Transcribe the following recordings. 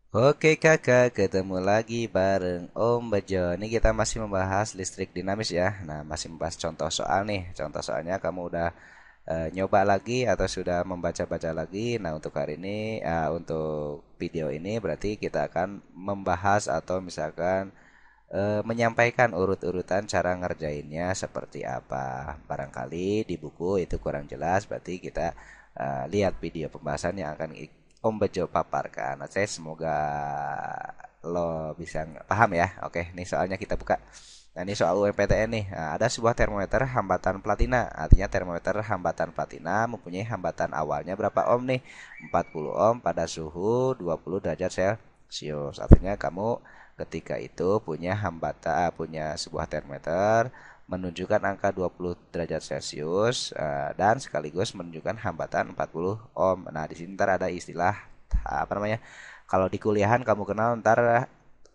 Oke kakak, ketemu lagi bareng Om Bejo. Ini kita masih membahas listrik dinamis ya. Nah, masih membahas contoh soal nih. Contoh soalnya kamu udah nyoba lagi atau sudah membaca-baca lagi. Nah, untuk hari ini, untuk video ini berarti kita akan membahas atau misalkan menyampaikan urut-urutan cara ngerjainnya seperti apa. Barangkali di buku itu kurang jelas, berarti kita lihat video pembahasan yang akan Om Bejo paparkan. Oke, semoga lo bisa paham ya. Oke, nih soalnya kita buka. Nah, ini soal UMPTN nih. Nah, ada sebuah termometer hambatan platina. Artinya termometer hambatan platina mempunyai hambatan awalnya berapa ohm nih? 40 ohm pada suhu 20 derajat Celcius. Artinya kamu ketika itu punya punya sebuah termometer menunjukkan angka 20 derajat Celcius dan sekaligus menunjukkan hambatan 40 ohm. Nah, di sini ntar ada istilah apa namanya? Kalau di kuliahan kamu kenal ntar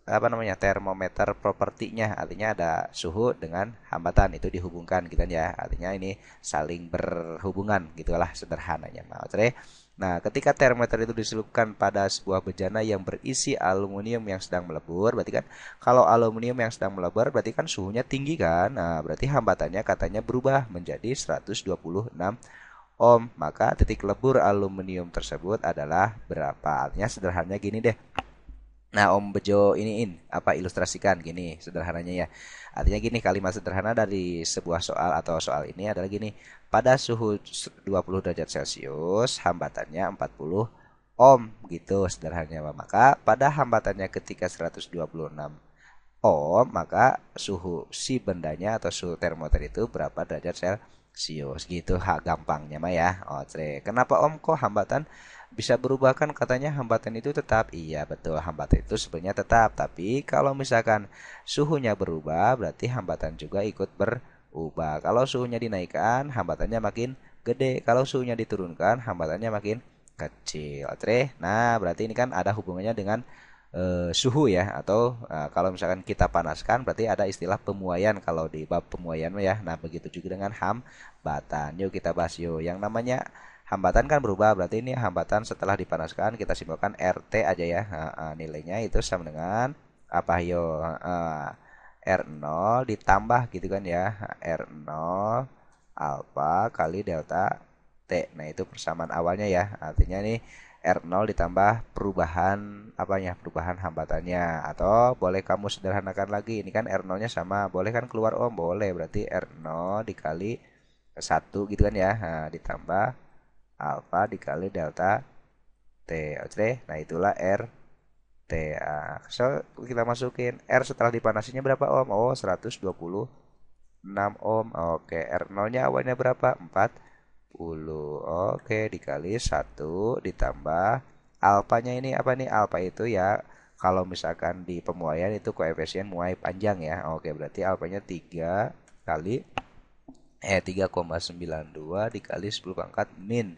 apa namanya termometer propertinya, artinya ada suhu dengan hambatan itu dihubungkan gitu ya, artinya ini saling berhubungan gitulah sederhananya. Nah, ketika termometer itu diselipkan pada sebuah bejana yang berisi aluminium yang sedang melebur, berarti kan kalau aluminium yang sedang melebur berarti kan suhunya tinggi kan. Nah, berarti hambatannya katanya berubah menjadi 126 ohm. Maka titik lebur aluminium tersebut adalah berapa? Artinya sederhananya gini deh. Nah, Om Bejo iniin apa ilustrasikan gini sederhananya ya. Artinya gini, kalimat sederhana dari sebuah soal atau soal ini adalah gini. Pada suhu 20 derajat Celcius, hambatannya 40 ohm gitu sederhananya. Maka pada hambatannya ketika 126 ohm, maka suhu si bendanya atau suhu termometer itu berapa derajat Celcius gitu. Gampangnya mah ya. Kenapa Om kok hambatan bisa berubah? Kan katanya hambatan itu tetap. Iya betul, hambatan itu sebenarnya tetap. Tapi kalau misalkan suhunya berubah, berarti hambatan juga ikut berubah. Kalau suhunya dinaikkan, hambatannya makin gede. Kalau suhunya diturunkan, hambatannya makin kecil. Nah, berarti ini kan ada hubungannya dengan suhu ya, atau kalau misalkan kita panaskan berarti ada istilah pemuaian kalau di bab pemuaian ya. Nah, begitu juga dengan hambatan. Yuk kita bahas yuk. Yang namanya hambatan kan berubah, berarti ini hambatan setelah dipanaskan kita simpulkan RT aja ya. Nilainya itu sama dengan apa yo? R0 ditambah gitu kan ya. R0 alfa kali delta T. Nah, itu persamaan awalnya ya. Artinya ini R0 ditambah perubahan apanya? Perubahan hambatannya. Atau boleh kamu sederhanakan lagi. Ini kan R0-nya sama. Boleh kan keluar ohm? Boleh. Berarti R0 dikali 1 gitu kan ya. Nah, ditambah alfa dikali delta T. Oke. Nah, itulah RT. So, kita masukin R setelah dipanasinya berapa ohm? Oh, 126 ohm. Oke, R0-nya awalnya berapa? 40. Oke, dikali 1 ditambah alfanya ini apa nih? Alfa itu ya kalau misalkan di pemuaian itu koefisien muai panjang ya. Oke, berarti alfanya 3 kali 3,92 dikali 10 pangkat min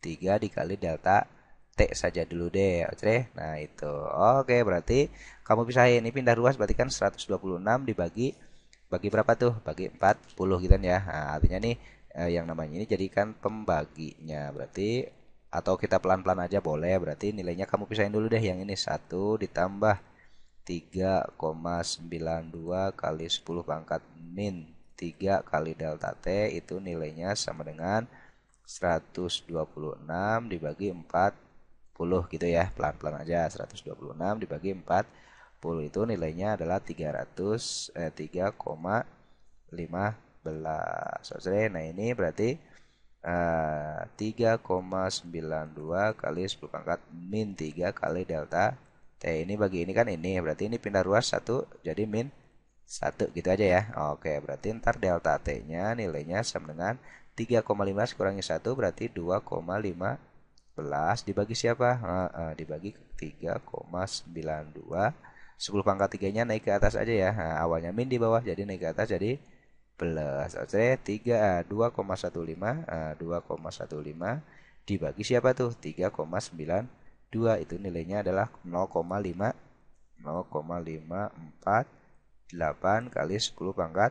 3 dikali delta T saja dulu deh. Oke. Nah, itu. Oke, berarti kamu bisa ini pindah ruas berarti kan 126 dibagi bagi berapa tuh? Bagi 40 gitu kan ya. Nah, artinya nih yang namanya ini jadikan pembaginya. Berarti atau kita pelan-pelan aja boleh. Berarti nilainya kamu pisahin dulu deh yang ini 1 ditambah 3,92 kali 10 pangkat min 3 kali delta T itu nilainya sama dengan 126 dibagi 40 gitu ya. Pelan-pelan aja. 126 dibagi 40 itu nilainya adalah 3,15. Nah, ini berarti 3,92 kali 10 pangkat min 3 kali delta T. Ini bagi ini kan ini. Berarti ini pindah ruas 1 jadi min 1 gitu aja ya. Oke, berarti ntar delta T-nya nilainya sama dengan 3,5 kurangi 1 berarti 2,15 dibagi siapa? Dibagi 3,92. 10 pangkat 3-nya naik ke atas aja ya. Nah, awalnya min di bawah jadi naik ke atas jadi plus. Oke, 2,15 2,15 dibagi siapa tuh? 3,92 itu nilainya adalah 0,548 kali 10 pangkat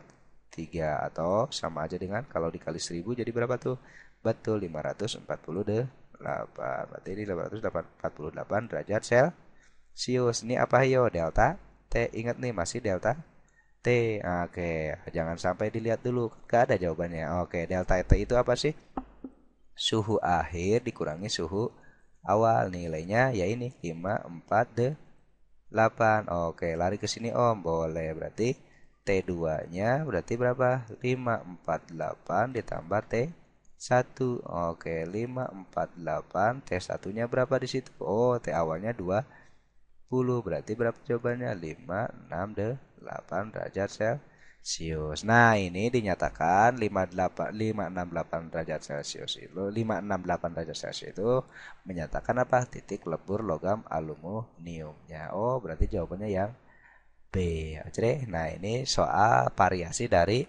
3 atau sama aja dengan kalau dikali 1000 jadi berapa tuh? Betul 548. Berarti ini 548 derajat Celcius. Sius ini apa yo? Delta T. Ingat nih masih delta T. Oke, jangan sampai dilihat dulu. Gak ada jawabannya. Oke, delta T itu apa sih? Suhu akhir dikurangi suhu awal. Nilainya ya ini 548. Oke, lari ke sini Om. Boleh. Berarti T2-nya berarti berapa? 548 ditambah T1. Oke, 548. T1-nya berapa di situ? Oh, T awalnya 20. Berarti berapa jawabannya? 568 derajat Celcius. Nah, ini dinyatakan 568 derajat Celcius itu 568 derajat Celcius itu menyatakan apa? Titik lebur logam aluminiumnya. Oh, berarti jawabannya yang B. Oke. Nah, ini soal variasi dari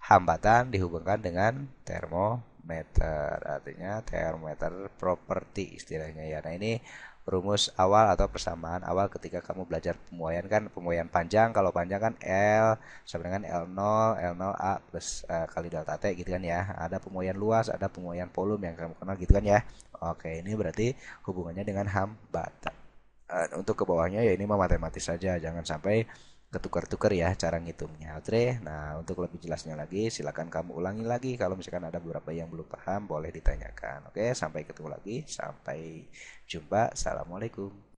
hambatan dihubungkan dengan termometer. Artinya termometer property istilahnya ya. Nah, ini rumus awal atau persamaan awal ketika kamu belajar pemuaian kan pemuaian panjang. Kalau panjang kan L sama dengan L0 A plus kali delta T gitu kan ya. Ada pemuaian luas, ada pemuaian volume yang kamu kenal gitu kan ya. Oke, ini berarti hubungannya dengan hambatan. Untuk ke bawahnya ya ini mah matematis saja, jangan sampai ketukar-tukar ya cara ngitungnya. Oke, nah untuk lebih jelasnya lagi silakan kamu ulangi lagi. Kalau misalkan ada beberapa yang belum paham boleh ditanyakan. Oke, sampai ketemu lagi, sampai jumpa. Assalamualaikum.